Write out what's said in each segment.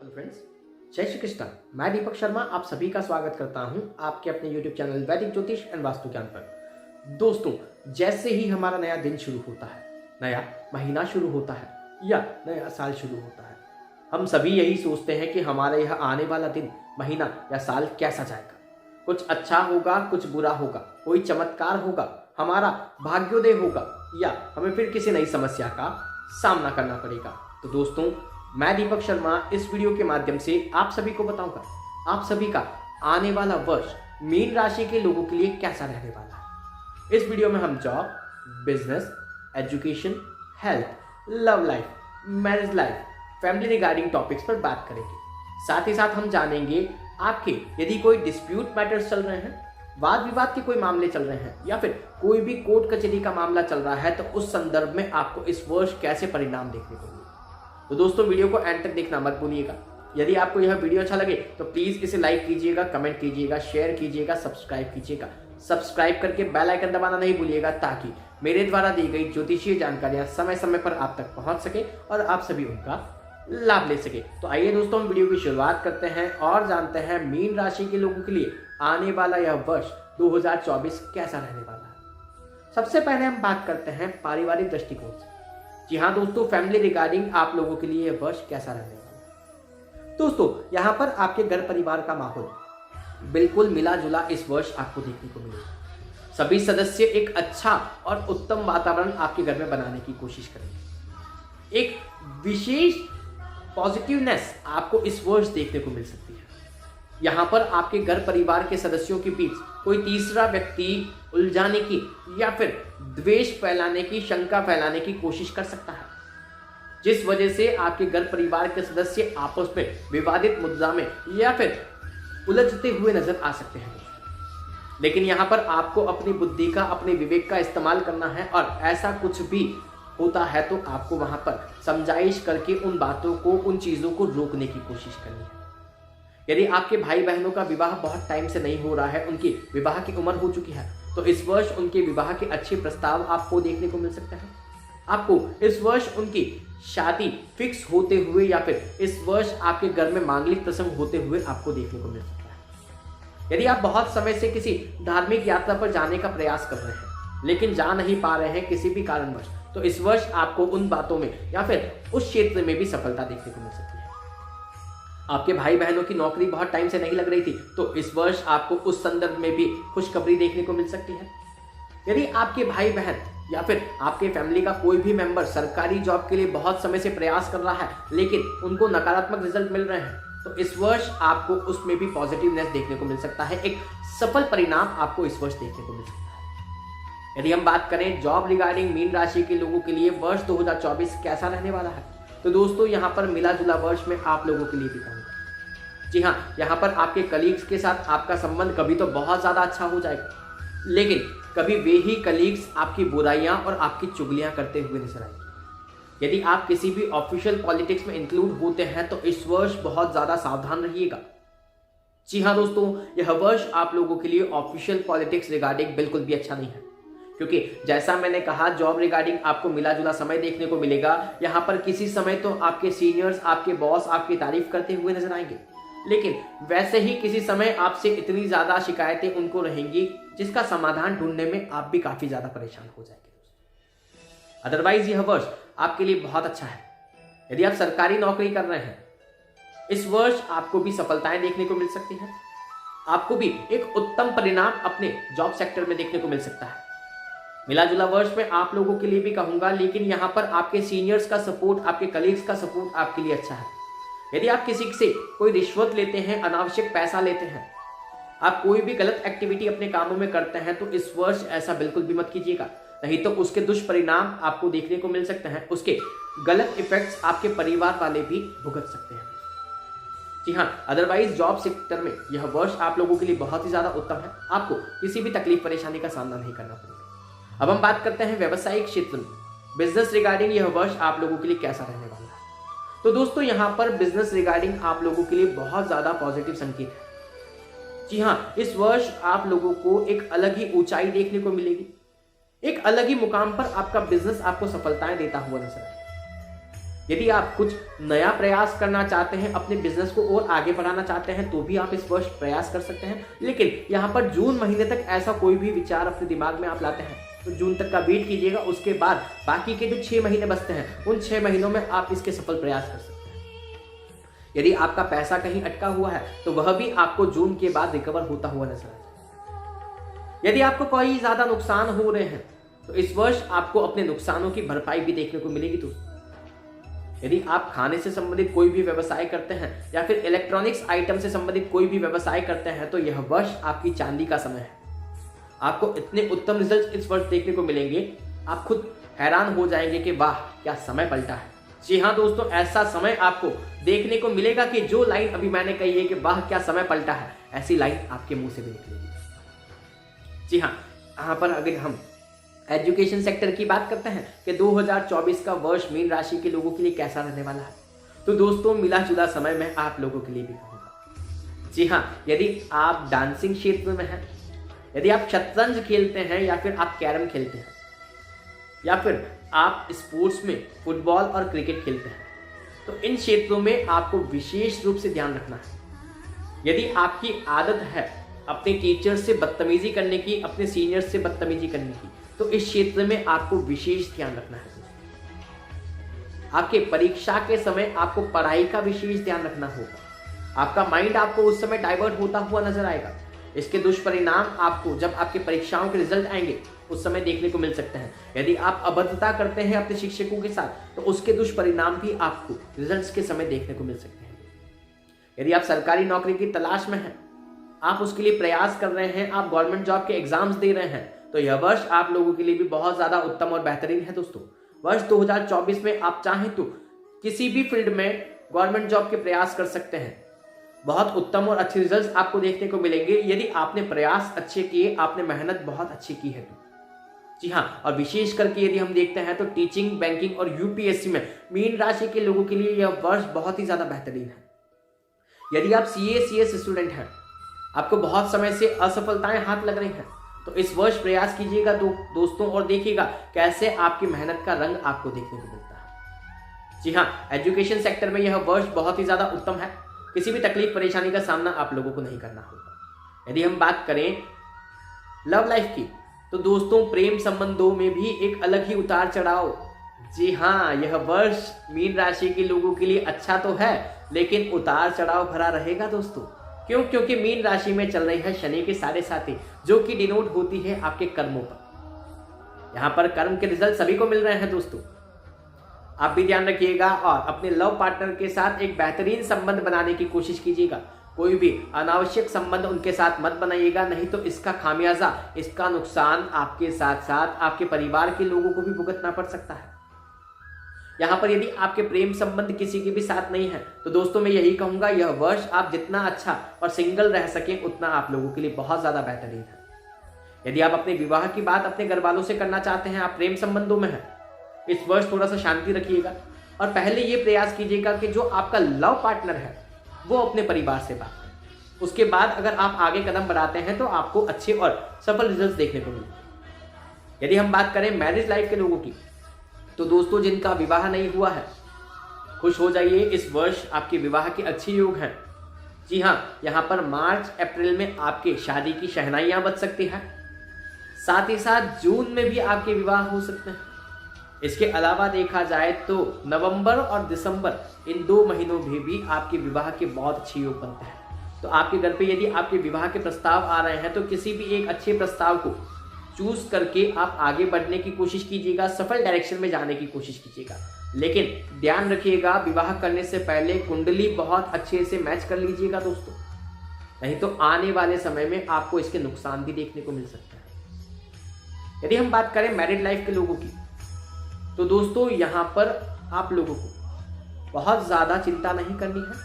Hello friends, जय श्री कृष्ण। मैं दीपक शर्मा आप सभी का स्वागत करता हूं आपके अपने यूट्यूब चैनल वैदिक ज्योतिष एंड वास्तु ज्ञान पर। दोस्तों, जैसे ही हमारा नया दिन शुरू होता है, नया महीना शुरू होता है या नया साल शुरू होता है, हम सभी यही सोचते हैं कि हमारा यह आने वाला दिन, महीना या साल कैसा जाएगा। कुछ अच्छा होगा, कुछ बुरा होगा, कोई चमत्कार होगा, हमारा भाग्योदय होगा या हमें फिर किसी नई समस्या का सामना करना पड़ेगा। तो दोस्तों, मैं दीपक शर्मा इस वीडियो के माध्यम से आप सभी को बताऊंगा आप सभी का आने वाला वर्ष मीन राशि के लोगों के लिए कैसा रहने वाला है। इस वीडियो में हम job, business, education, health, love life, marriage life, family regarding topics पर बात करेंगे। साथ ही साथ हम जानेंगे आपके यदि कोई डिस्प्यूट मैटर्स चल रहे हैं, वाद विवाद के कोई मामले चल रहे हैं या फिर कोई भी कोर्ट कचहरी का मामला चल रहा है, तो उस संदर्भ में आपको इस वर्ष कैसे परिणाम देखने को मिले। तो दोस्तों, वीडियो को एंड तक देखना मत भूलिएगा। यदि आपको यह वीडियो अच्छा लगे तो प्लीज इसे लाइक कीजिएगा, कमेंट कीजिएगा, शेयर कीजिएगा, सब्सक्राइब कीजिएगा। सब्सक्राइब करके बेल आइकन दबाना नहीं भूलिएगा ताकि मेरे द्वारा दी गई ज्योतिषीय जानकारियां समय समय पर आप तक पहुंच सके और आप सभी उनका लाभ ले सके। तो आइए दोस्तों, हम वीडियो की शुरुआत करते हैं और जानते हैं मीन राशि के लोगों के लिए आने वाला यह वर्ष 2024 कैसा रहने वाला है। सबसे पहले हम बात करते हैं पारिवारिक दृष्टिकोण से। जी हाँ दोस्तों, फैमिली रिगार्डिंग आप लोगों के लिए यह वर्ष कैसा रहने वाला है। दोस्तों, यहाँ पर आपके घर परिवार का माहौल बिल्कुल मिला जुला इस वर्ष आपको देखने को मिलेगा। सभी सदस्य एक अच्छा और उत्तम वातावरण आपके घर में बनाने की कोशिश करेंगे। एक विशेष पॉजिटिवनेस आपको इस वर्ष देखने को मिल सकती है। यहाँ पर आपके घर परिवार के सदस्यों के बीच कोई तीसरा व्यक्ति उलझाने की या फिर द्वेष फैलाने की, शंका फैलाने की कोशिश कर सकता है, जिस वजह से आपके घर परिवार के सदस्य आपस में विवादित मुद्दा में या फिर उलझते हुए नजर आ सकते हैं। लेकिन यहाँ पर आपको अपनी बुद्धि का, अपने विवेक का इस्तेमाल करना है और ऐसा कुछ भी होता है तो आपको वहां पर समझाइश करके उन बातों को, उन चीजों को रोकने की कोशिश करनी है। यदि आपके भाई बहनों का विवाह बहुत टाइम से नहीं हो रहा है, उनकी विवाह की उम्र हो चुकी है, तो इस वर्ष उनके विवाह के अच्छे प्रस्ताव आपको देखने को मिल सकते हैं। आपको इस वर्ष उनकी शादी फिक्स होते हुए या फिर इस वर्ष आपके घर में मांगलिक प्रसंग होते हुए आपको देखने को मिल सकता है। यदि आप बहुत समय से किसी धार्मिक यात्रा पर जाने का प्रयास कर रहे हैं लेकिन जा नहीं पा रहे हैं किसी भी कारणवश, तो इस वर्ष आपको उन बातों में या फिर उस क्षेत्र में भी सफलता देखने को मिल सकती है। आपके भाई बहनों की नौकरी बहुत टाइम से नहीं लग रही थी, तो इस वर्ष आपको उस संदर्भ में भी खुशखबरी देखने को मिल सकती है। यदि आपके भाई बहन या फिर आपके फैमिली का कोई भी मेंबर सरकारी जॉब के लिए बहुत समय से प्रयास कर रहा है लेकिन उनको नकारात्मक रिजल्ट मिल रहे हैं, तो इस वर्ष आपको उसमें भी पॉजिटिवनेस देखने को मिल सकता है। एक सफल परिणाम आपको इस वर्ष देखने को मिल सकता है। यदि हम बात करें जॉब रिगार्डिंग मीन राशि के लोगों के लिए वर्ष 2024 कैसा रहने वाला है, तो दोस्तों, यहाँ पर मिला जुला वर्ष में आप लोगों के लिए भी कहूँगा। जी हाँ, यहाँ पर आपके कलीग्स के साथ आपका संबंध कभी तो बहुत ज़्यादा अच्छा हो जाएगा, लेकिन कभी वे ही कलीग्स आपकी बुराइयां और आपकी चुगलियां करते हुए नजर आएंगे। यदि आप किसी भी ऑफिशियल पॉलिटिक्स में इंक्लूड होते हैं तो इस वर्ष बहुत ज़्यादा सावधान रहिएगा। जी हाँ दोस्तों, यह वर्ष आप लोगों के लिए ऑफिशियल पॉलिटिक्स रिगार्डिंग बिल्कुल भी अच्छा नहीं है, क्योंकि जैसा मैंने कहा, जॉब रिगार्डिंग आपको मिला जुला समय देखने को मिलेगा। यहाँ पर किसी समय तो आपके सीनियर्स, आपके बॉस आपकी तारीफ करते हुए नजर आएंगे, लेकिन वैसे ही किसी समय आपसे इतनी ज्यादा शिकायतें उनको रहेंगी जिसका समाधान ढूंढने में आप भी काफी ज्यादा परेशान हो जाएंगे। अदरवाइज यह वर्ष आपके लिए बहुत अच्छा है। यदि आप सरकारी नौकरी कर रहे हैं, इस वर्ष आपको भी सफलताएं देखने को मिल सकती हैं। आपको भी एक उत्तम परिणाम अपने जॉब सेक्टर में देखने को मिल सकता है। मिला जुला वर्ष में आप लोगों के लिए भी कहूंगा, लेकिन यहाँ पर आपके सीनियर्स का सपोर्ट, आपके कलीग्स का सपोर्ट आपके लिए अच्छा है। यदि आप किसी से कोई रिश्वत लेते हैं, अनावश्यक पैसा लेते हैं, आप कोई भी गलत एक्टिविटी अपने कामों में करते हैं, तो इस वर्ष ऐसा बिल्कुल भी मत कीजिएगा, नहीं तो उसके दुष्परिणाम आपको देखने को मिल सकते हैं। उसके गलत इफेक्ट्स आपके परिवार वाले भी भुगत सकते हैं। जी हाँ, अदरवाइज जॉब सेक्टर में यह वर्ष आप लोगों के लिए बहुत ही ज्यादा उत्तम है। आपको किसी भी तकलीफ परेशानी का सामना नहीं करना पड़ेगा। अब हम बात करते हैं व्यवसायिक क्षेत्र में, बिजनेस रिगार्डिंग यह वर्ष आप लोगों के लिए कैसा रहने वाला है। तो दोस्तों, यहाँ पर बिजनेस रिगार्डिंग आप लोगों के लिए बहुत ज्यादा पॉजिटिव संकेत है। जी हाँ, इस वर्ष आप लोगों को एक अलग ही ऊंचाई देखने को मिलेगी। एक अलग ही मुकाम पर आपका बिजनेस आपको सफलताएं देता हुआ नजर आएगा। यदि आप कुछ नया प्रयास करना चाहते हैं, अपने बिजनेस को और आगे बढ़ाना चाहते हैं, तो भी आप इस वर्ष प्रयास कर सकते हैं। लेकिन यहाँ पर जून महीने तक ऐसा कोई भी विचार अपने दिमाग में आप लाते हैं तो जून तक का वेट कीजिएगा। उसके बाद बाकी के जो 6 महीने बचते हैं, उन 6 महीनों में आप इसके सफल प्रयास कर सकते हैं। यदि आपका पैसा कहीं अटका हुआ है तो वह भी आपको जून के बाद रिकवर होता हुआ नजर आएगा। यदि आपको कोई ज्यादा नुकसान हो रहे हैं तो इस वर्ष आपको अपने नुकसानों की भरपाई भी देखने को मिलेगी दोस्तों। यदि आप खाने से संबंधित कोई भी व्यवसाय करते हैं या फिर इलेक्ट्रॉनिक्स आइटम से संबंधित कोई भी व्यवसाय करते हैं तो यह वर्ष आपकी चांदी का समय है। आपको इतने उत्तम रिजल्ट इस वर्ष देखने को मिलेंगे, आप खुद हैरान हो जाएंगे कि वाह क्या समय पलटा है। जी हाँ दोस्तों, ऐसा समय आपको देखने को मिलेगा कि जो लाइन अभी मैंने कही है कि वाह क्या समय पलटा है, ऐसी लाइन आपके मुंह से भी निकलेगी। जी हाँ, यहाँ पर अगर हम एजुकेशन सेक्टर की बात करते हैं कि 2024 का वर्ष मीन राशि के लोगों के लिए कैसा रहने वाला है, तो दोस्तों मिला जुला समय मैं आप लोगों के लिए भी कहूँगा। जी हाँ, यदि आप डांसिंग क्षेत्र में हैं, यदि आप शतरंज खेलते हैं या फिर आप कैरम खेलते हैं या फिर आप स्पोर्ट्स में फुटबॉल और क्रिकेट खेलते हैं, तो इन क्षेत्रों में आपको विशेष रूप से ध्यान रखना है। यदि आपकी आदत है अपने टीचर से बदतमीजी करने की, अपने सीनियर से बदतमीजी करने की, तो इस क्षेत्र में आपको विशेष ध्यान रखना है। आपके परीक्षा के समय आपको पढ़ाई का विशेष ध्यान रखना होगा। आपका माइंड आपको उस समय डाइवर्ट होता हुआ नजर आएगा। इसके दुष्परिणाम आपको जब आपके परीक्षाओं के रिजल्ट आएंगे उस समय देखने को मिल सकते हैं। यदि आप अभद्रता करते हैं अपने शिक्षकों के साथ तो उसके दुष्परिणाम भी आपको रिजल्ट्स के समय देखने को मिल सकते हैं। यदि आप सरकारी नौकरी की तलाश में हैं, आप उसके लिए प्रयास कर रहे हैं, आप गवर्नमेंट जॉब के एग्जाम्स दे रहे हैं, तो यह वर्ष आप लोगों के लिए भी बहुत ज्यादा उत्तम और बेहतरीन है दोस्तों। वर्ष 2024 में आप चाहें तो किसी भी फील्ड में गवर्नमेंट जॉब के प्रयास कर सकते हैं। बहुत उत्तम और अच्छे रिजल्ट्स आपको देखने को मिलेंगे यदि आपने प्रयास अच्छे किए, आपने मेहनत बहुत अच्छी की है तो। जी हाँ, और विशेष करके यदि हम देखते हैं तो टीचिंग, बैंकिंग और यूपीएससी में मीन राशि के लोगों के लिए यह वर्ष बहुत ही ज्यादा बेहतरीन है। यदि आप सीए सीएस स्टूडेंट हैं, आपको बहुत समय से असफलताएं हाथ लग रही हैं, तो इस वर्ष प्रयास कीजिएगा दोस्तों और देखिएगा कैसे आपकी मेहनत का रंग आपको देखने को मिलता है। जी हाँ, एजुकेशन सेक्टर में यह वर्ष बहुत ही ज्यादा उत्तम है। किसी भी तकलीफ परेशानी का सामना आप लोगों को नहीं करना होगा। यदि हम बात करें लव लाइफ की, तो दोस्तों प्रेम संबंधों में भी एक अलग ही उतार चढ़ाव। जी हाँ, यह वर्ष मीन राशि के लोगों के लिए अच्छा तो है, लेकिन उतार चढ़ाव भरा रहेगा दोस्तों। क्यों? क्योंकि मीन राशि में चल रही है शनि के साढ़े साथी, जो कि डिनोट होती है आपके कर्मों पर। यहाँ पर कर्म के रिजल्ट सभी को मिल रहे हैं दोस्तों। आप भी ध्यान रखिएगा और अपने लव पार्टनर के साथ एक बेहतरीन संबंध बनाने की कोशिश कीजिएगा। कोई भी अनावश्यक संबंध उनके साथ मत बनाइएगा, नहीं तो इसका खामियाजा, इसका नुकसान आपके साथ साथ आपके परिवार के लोगों को भी भुगतना पड़ सकता है। यहाँ पर यदि आपके प्रेम संबंध किसी के भी साथ नहीं है तो दोस्तों मैं यही कहूंगा, यह वर्ष आप जितना अच्छा और सिंगल रह सकें उतना आप लोगों के लिए बहुत ज्यादा बेहतरीन है। यदि आप अपने विवाह की बात अपने घर वालों से करना चाहते हैं, आप प्रेम संबंधों में हैं, इस वर्ष थोड़ा सा शांति रखिएगा और पहले ये प्रयास कीजिएगा कि जो आपका लव पार्टनर है वो अपने परिवार से बात करें। उसके बाद अगर आप आगे कदम बढ़ाते हैं तो आपको अच्छे और सफल रिजल्ट्स देखने को मिलेंगे। यदि हम बात करें मैरिज लाइफ के लोगों की, तो दोस्तों जिनका विवाह नहीं हुआ है, खुश हो जाइए, इस वर्ष आपके विवाह के अच्छे योग हैं। जी हाँ, यहाँ पर मार्च अप्रैल में आपके शादी की शहनाइयाँ बज सकती हैं, साथ ही साथ जून में भी आपके विवाह हो सकते हैं। इसके अलावा देखा जाए तो नवंबर और दिसंबर, इन 2 महीनों में भी आपके विवाह के बहुत अच्छे योग बनते हैं। तो आपके घर पे यदि आपके विवाह के प्रस्ताव आ रहे हैं तो किसी भी एक अच्छे प्रस्ताव को चूज करके आप आगे बढ़ने की कोशिश कीजिएगा, सफल डायरेक्शन में जाने की कोशिश कीजिएगा। लेकिन ध्यान रखिएगा, विवाह करने से पहले कुंडली बहुत अच्छे से मैच कर लीजिएगा दोस्तों, नहीं तो आने वाले समय में आपको इसके नुकसान भी देखने को मिल सकता है। यदि हम बात करें मैरिड लाइफ के लोगों की, तो दोस्तों यहाँ पर आप लोगों को बहुत ज्यादा चिंता नहीं करनी है,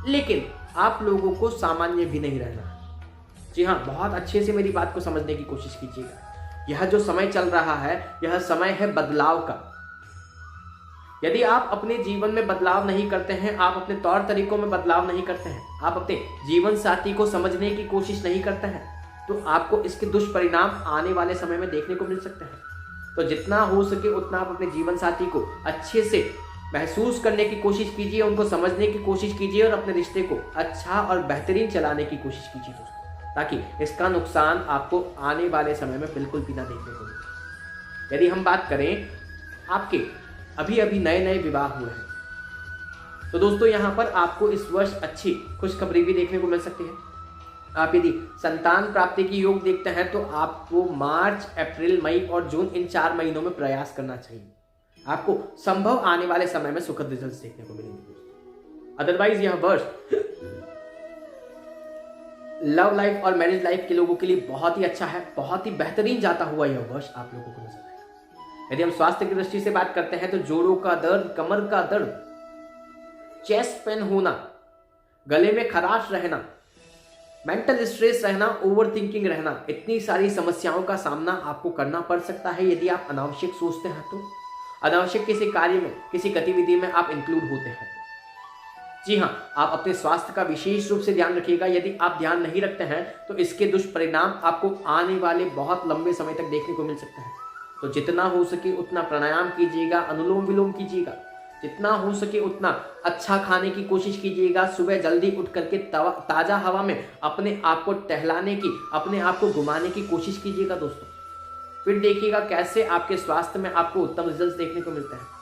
लेकिन आप लोगों को सामान्य भी नहीं रहना है। जी हाँ, बहुत अच्छे से मेरी बात को समझने की कोशिश कीजिएगा। यह जो समय चल रहा है, यह समय है बदलाव का। यदि आप अपने जीवन में बदलाव नहीं करते हैं, आप अपने तौर तरीकों में बदलाव नहीं करते हैं, आप अपने जीवन साथी को समझने की कोशिश नहीं करते हैं, तो आपको इसके दुष्परिणाम आने वाले समय में देखने को मिल सकते हैं। तो जितना हो सके उतना आप अपने जीवन साथी को अच्छे से महसूस करने की कोशिश कीजिए, उनको समझने की कोशिश कीजिए और अपने रिश्ते को अच्छा और बेहतरीन चलाने की कोशिश कीजिए दोस्तों, ताकि इसका नुकसान आपको आने वाले समय में बिल्कुल भी ना देखने को मिले। यदि हम बात करें आपके अभी अभी नए नए विवाह हुए हैं तो दोस्तों यहाँ पर आपको इस वर्ष अच्छी खुशखबरी भी देखने को मिल सकती है। आप यदि संतान प्राप्ति की योग देखते हैं तो आपको मार्च, अप्रैल, मई और जून इन 4 महीनों में प्रयास करना चाहिए। आपको संभव आने वाले समय में सुखद रिजल्ट्स देखने को मिलेंगे। अदरवाइज यह वर्ष लव लाइफ और मैरिज लाइफ के लोगों के लिए बहुत ही अच्छा है, बहुत ही बेहतरीन जाता हुआ यह वर्ष आप लोगों को नजर आएगा। यदि हम स्वास्थ्य की दृष्टि से बात करते हैं तो जोड़ों का दर्द, कमर का दर्द, चेस्ट पेन होना, गले में खराश रहना, मेंटल स्ट्रेस रहना, ओवर थिंकिंग रहना, इतनी सारी समस्याओं का सामना आपको करना पड़ सकता है यदि आप अनावश्यक सोचते हैं तो, अनावश्यक किसी कार्य में, किसी गतिविधि में आप इंक्लूड होते हैं। जी हाँ, आप अपने स्वास्थ्य का विशेष रूप से ध्यान रखिएगा। यदि आप ध्यान नहीं रखते हैं तो इसके दुष्परिणाम आपको आने वाले बहुत लंबे समय तक देखने को मिल सकता है। तो जितना हो सके उतना प्राणायाम कीजिएगा, अनुलोम विलोम कीजिएगा, जितना हो सके उतना अच्छा खाने की कोशिश कीजिएगा। सुबह जल्दी उठ करके ताज़ा हवा में अपने आप को टहलाने की, अपने आप को घुमाने की कोशिश कीजिएगा दोस्तों। फिर देखिएगा कैसे आपके स्वास्थ्य में आपको उत्तम रिजल्ट्स देखने को मिलते हैं।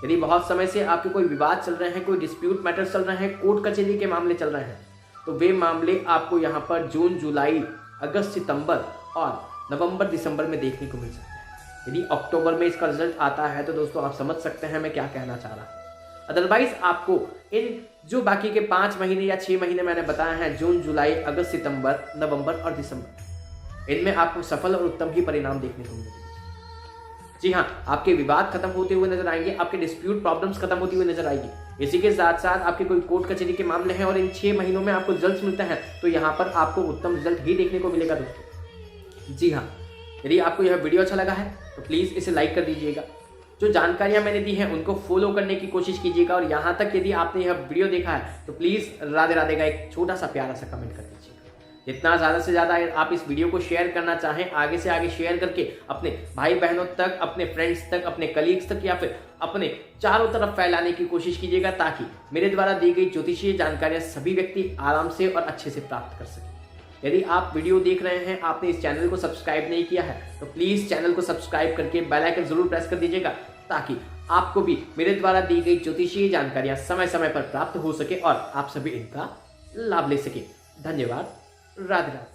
यदि बहुत समय से आपके कोई विवाद चल रहे हैं, कोई डिस्प्यूट मैटर चल रहे हैं, कोर्ट कचहरी के मामले चल रहे हैं, तो वे मामले आपको यहाँ पर जून, जुलाई, अगस्त, सितंबर और नवंबर, दिसंबर में देखने को मिल सकते हैं। यदि अक्टूबर में इसका रिजल्ट आता है तो दोस्तों आप समझ सकते हैं मैं क्या कहना चाह रहा हूँ। अदरवाइज आपको इन जो बाकी के 5 महीने या 6 महीने मैंने बताए हैं, जून, जुलाई, अगस्त, सितंबर, नवंबर और दिसंबर, इनमें आपको सफल और उत्तम ही परिणाम देखने को मिलेंगे। जी हाँ, आपके विवाद खत्म होते हुए नजर आएंगे, आपके डिस्प्यूट प्रॉब्लम्स खत्म होती हुई नजर आएगी। इसी के साथ साथ आपके कोई कोर्ट कचहरी के मामले हैं और इन 6 महीनों में आपको रिजल्ट मिलते हैं तो यहाँ पर आपको उत्तम रिजल्ट ही देखने को मिलेगा दोस्तों। जी हाँ, यदि आपको यह वीडियो अच्छा लगा है तो प्लीज़ इसे लाइक कर दीजिएगा। जो जानकारियां मैंने दी हैं उनको फॉलो करने की कोशिश कीजिएगा और यहाँ तक यदि आपने यह वीडियो देखा है तो प्लीज़ राधे राधे का एक छोटा सा प्यारा सा कमेंट कर दीजिएगा। जितना ज़्यादा से ज़्यादा आप इस वीडियो को शेयर करना चाहें, आगे से आगे शेयर करके अपने भाई बहनों तक, अपने फ्रेंड्स तक, अपने कलीग्स तक या फिर अपने चारों तरफ फैलाने की कोशिश कीजिएगा ताकि मेरे द्वारा दी गई ज्योतिषीय जानकारियाँ सभी व्यक्ति आराम से और अच्छे से प्राप्त कर सकें। यदि आप वीडियो देख रहे हैं, आपने इस चैनल को सब्सक्राइब नहीं किया है तो प्लीज़ चैनल को सब्सक्राइब करके बेल आइकन जरूर प्रेस कर दीजिएगा ताकि आपको भी मेरे द्वारा दी गई ज्योतिषीय जानकारियां समय समय पर प्राप्त हो सके और आप सभी इनका लाभ ले सके। धन्यवाद। राधे राधे।